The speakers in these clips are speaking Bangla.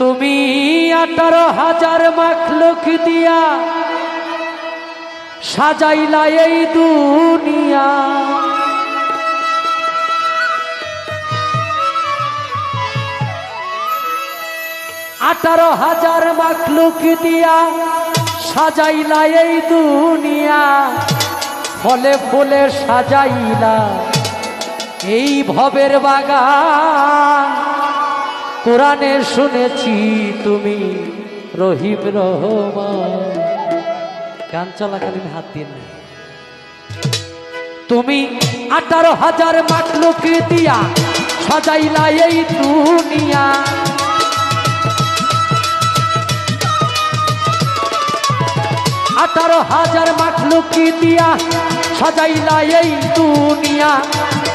তুমি 18,000 মাখলুক দিয়া সাজাইলা এই দুনিয়া। 18,000 মাখলুক দিয়া সাজাইলা এই দুনিয়া, ফলে ফুলে সাজাইলা এই ভবের বাগান। কোরআনে শুনেছি তুমি রহিম রহমান। গান চলাকালীন হাত দিন। তুমি 18,000 মাখলুক দিয়া সাজাইলা এই দুনিয়া, 18,000 মাখলুক দিয়া সাজাইলা এই দুনিয়া,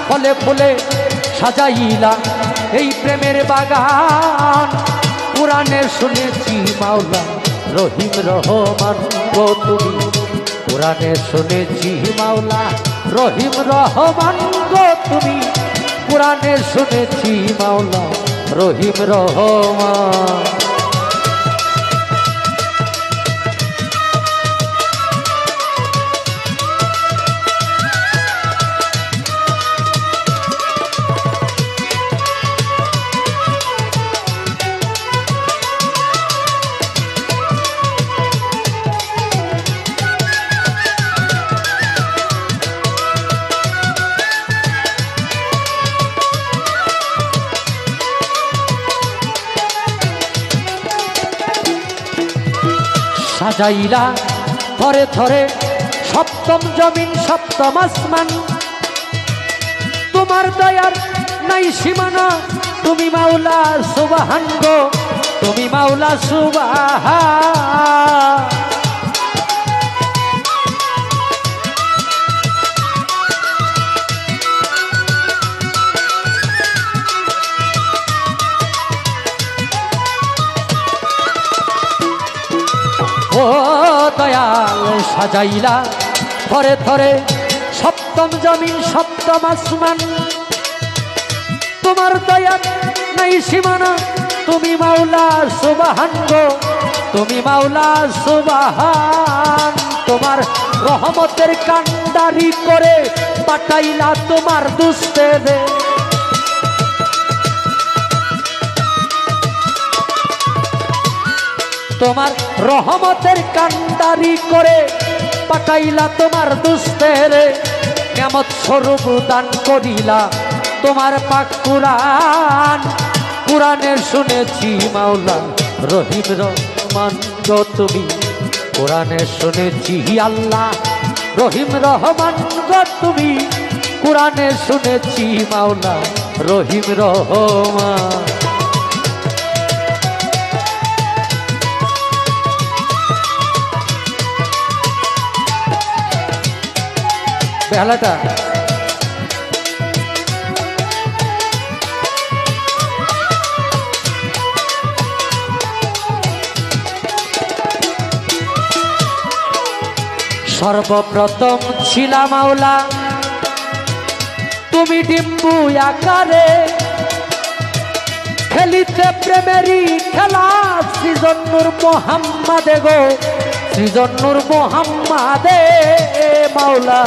ফলে ফুলে সাজাইলা এই প্রেমের বাগান। কোরআনে শুনেছি মাওলা রহিম রহমান গো তুমি, কোরআনে শুনেছি মাওলা রহিম রহমান গো তুমি, কোরআনে শুনেছি মাওলা রহিম রহমান। সাজাইলা ধরে ধরে সপ্তম জমিন সপ্তম আসমান, তোমার দয়ার নাই সীমানা, তুমি মাওলা সুবহান গো, তুমি মাওলা সুবহান। ও দয়াল সাজাইলা ধরে ধরে সপ্তম জমিন সপ্তম আসমান, তোমার দয়া নাই সীমানা, তুমি মাওলা সুবহান গো, তুমি মাওলা সুবহান। তোমার রহমতের কান্ডারি করে পাঠাইলা তোমার দুস্তেরে, তোমার রহমতের কান্ডারি করে পাঠাইলা তোমার দুস্তেরে, নিয়ামত স্বরূপ দান করিলা তোমার পাক কুরআন। কুরআনে শুনেছি মাওলা রহিম রহমান গো তুমি, কুরআনে শুনেছি আল্লাহ রহিম রহমান গো তুমি, কুরআনে শুনেছি মাওলা রহিম রহমান। বেহালাটা সর্বপ্রথম ছিলা মাওলা তুমি ডিম্বু আকারে, খেলিতে প্রেমেরই খেলা সৃজন নূর মোহাম্মদে গো, সৃজন নূর মোহাম্মদে মাওলা।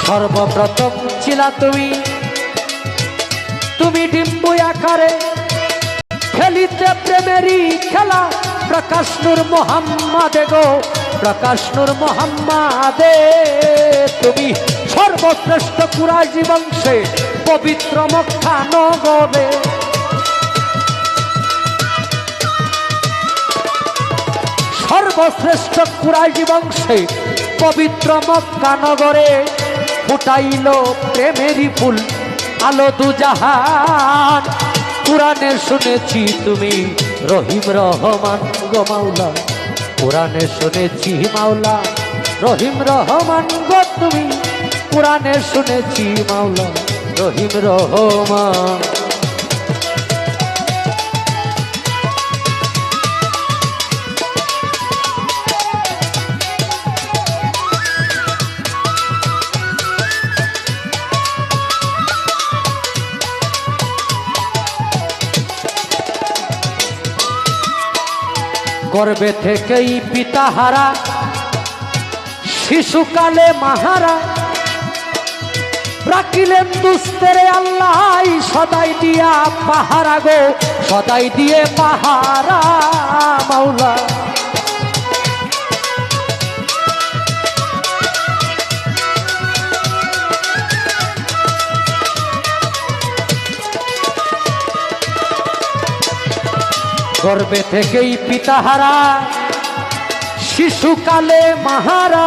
সর্বপ্রথম ছিলা তুমি, তুমি ডিম্বু আকারে, খেলিতে প্রেমেরই খেলা প্রকাশ নূর মোহাম্মদে গো, প্রকাশ নূর মোহাম্মদে। তুমি সর্বশ্রেষ্ঠ কুরাইশি বংশে পবিত্র মক্কা নগরে, সর্বশ্রেষ্ঠ কুরাইশি বংশে পবিত্র মক্কা নগরে, ফুটাইল প্রেমেরই ফুল আলো দুজাহান। কুরআনে শুনেছি তুমি রহিম রহমান গো মাওলা, কুরআনে শুনেছি মাওলা রহিম রহমান গো তুমি, কুরআনে শুনেছি মাওলা রহিম রহমান। গর্বে থেকেই পিতাহারা শিশুকালে মাহারা রাখিলেন দুস্তেরে আল্লাহ সদাই দিয়া পাহারা গো সদাই দিয়ে পাহারা মাওলা গর্বে থেকেই পিতাহারা শিশুকালে মাহারা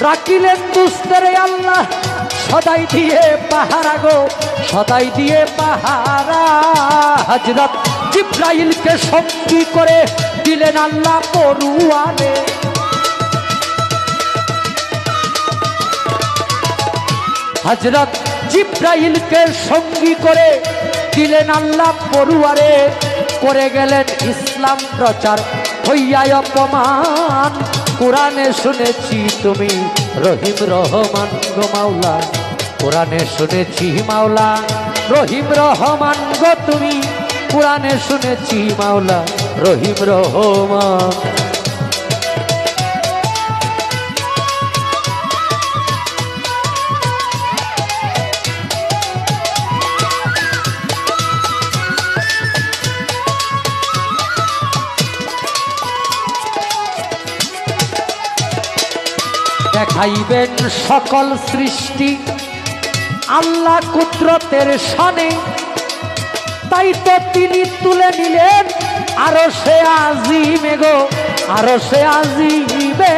রাখিলেন দুস্তেরে আল্লাহ সদাই দিয়ে পাহারা গো সদাই দিয়ে পাহারা হযরত জিবরাইলকে সঙ্গী করে দিলেন আল্লাহ পরুয়ারে হযরত জিবরাইলকে সঙ্গী করে দিলেন আল্লাহ পরুয়ারে করে গেলেন ইসলাম প্রচার হইয়া অপমান কোরআনে শুনেছি তুমি রহিম রহমান গো মাওলা কোরআনে শুনেছি মাওলা রহিম রহমান গো তুমি কোরআনে শুনেছি মাওলা রহিম রহমান দেখাইবেন সকল সৃষ্টি আল্লাহ কুদরতের শানে তাই তো তিনি তুলে নিলেন আরশে আজিমে গো আরশে আজিমে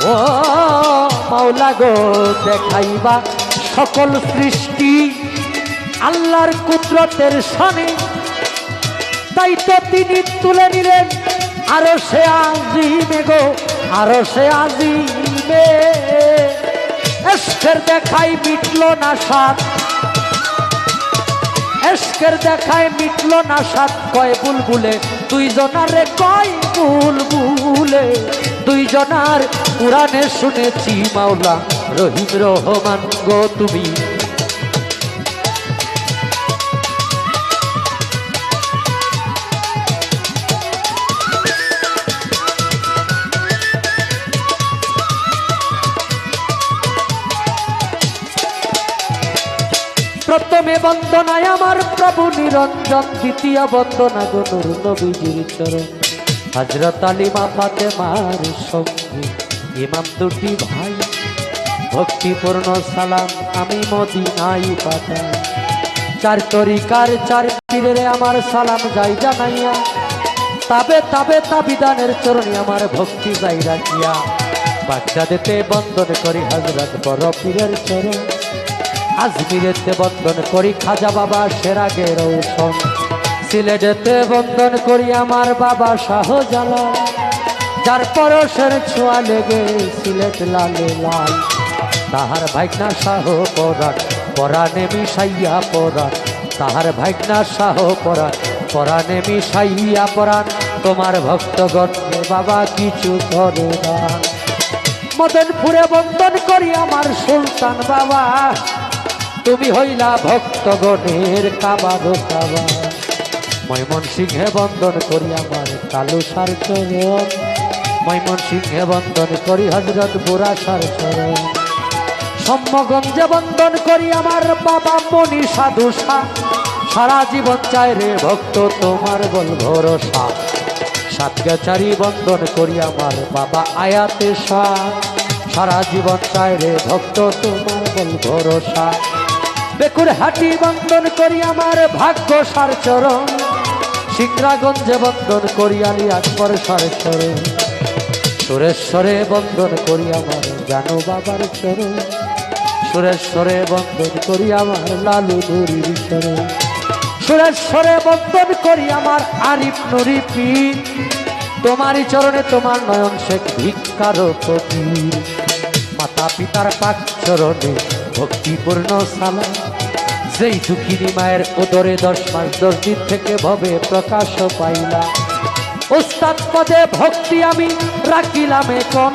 ও মাওলা গো দেখাইবা সকল সৃষ্টি আল্লাহর কুদরতের শানে তাই তো তিনি তুলে নিলেন আরশে আজিমে গো আরশে আজিমে এশকের দেখাই মিটল না সাত এশকের দেখায় মিটল না সাত কয় বুলবুলে দুইজনারে কয় বুলবুলে দুইজনার কোরআনে শুনেছি মাওলা রহিম রহমান গো তুমি প্রথমে বন্দনায় আমার প্রভু নিরঞ্জন দ্বিতীয় বন্দনা গো নূর নবীজির চরণ হযরত আলী মা ফাতেমার সঙ্গে ইমাম দুটি ভাই ভক্তিপূর্ণ সালাম আমি মদিনায় পাঠাই চার তরিকার চার পীরের আমার সালাম যাই জানাইয়া তবে তবে তাবিদানের চরণে আমার ভক্তি যাই রাখিয়া বাগদাদেতে বন্দন করি হযরত বড় পীরের চরণ আজমিরেতে বন্দন করি খাজা বাবা সেরাগের রৌশন সিলেটেতে বন্দন করি আমার বাবা শাহজালাল যার পরশের ছোঁয়া লেগে সিলেট লালে লাল তাহার ভাইকনা শাহ পরাণ পরাণে মিশাইয়া পরাণ তাহার ভাইকনা শাহ পরাণ পরাণে মিশাইয়া পরাণ তোমার ভক্তগণ বাবা কিছু করে না মদনপুরে বন্দন করি আমার সুলতান বাবা তুমি হইলা ভক্তগণের কাবার কাবা ময়মনসিংহে বন্দন করি আমার কালু সার চরণ ময়মনসিংহে বন্দন করি হযরত বুড়া সার চরণ সম্যগঞ্জে বন্দন করি আমার বাবা মনি সাধু শাহ সারা জীবন চাই রে ভক্ত তোমার বল ভরসা সাতগাছারি বন্দন করি আমার বাবা আয়াতে শাহ সারা জীবন চাই রে ভক্ত তোমার বল ভরসা বেকুর হাটি বন্দন করি আমার ভাগ্য সার চরণ সিংরাগঞ্জে বন্দন করি আলী আকবর সার চরণ সুরেশ্বরে বন্দন করি আমার জানো বাবার চরণ সুরেশ্বরে বন্দন করি আমার লালু নুরির চরণ সুরেশ্বরে বন্দন করি আমার আরিফ নুরি পীর তোমারই চরণে তোমার নয়ন শেখ ভিক্ষার ফকির মাতা পিতার পাক চরণে ভক্তিপূর্ণ সালাম যেই দুঃখিনী মায়ের উদরে 10 মাস 10 দিন থেকে ভবে প্রকাশ পাইলা উস্তাদ পদে ভক্তি আমি রাখিলাম এখন,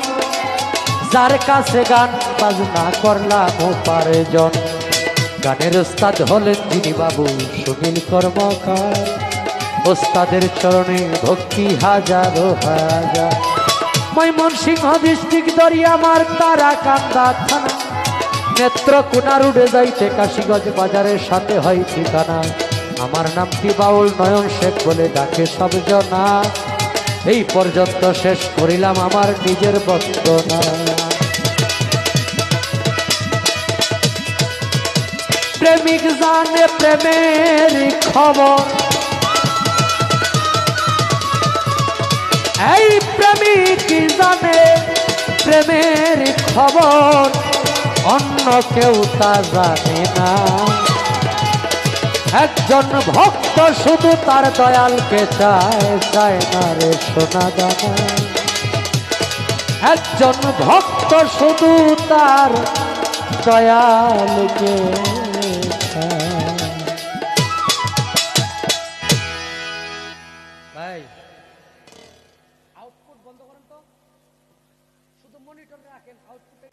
যার কাছে গান বাজনা করলাম উপার্জন। গানের উস্তাদ হলেন যিনি বাবু সুনীল কর্মকার, উস্তাদের চরণে ভক্তি হাজারো হাজার। ময়মনসিংহ ডিস্ট্রিক্ট দরিয়ামার তারাকান্দা থানা, নেত্রকোনা রুডে যাইতে কাশীগঞ্জ বাজারের সাথে হয় ঠিকানা। আমার নামটি বাউল নয়ন শেখ বলে ডাকে সব জনা। এই পর্যন্ত শেষ করিলাম আমার নিজের বন্দনা। প্রেমিক জানে প্রেমের খবর, এই প্রেমিক জানে প্রেমের খবর, অন্য কেউ তা জানে না। একজন ভক্ত শুধু তার দয়ালকে চায়, চায় না রে সোনা দানা। একজন ভক্ত শুধু তার দয়ালকে ভাই আউটপুট বন্ধ করেন তো, শুধু মনিটর রাখেন আউটপুটে।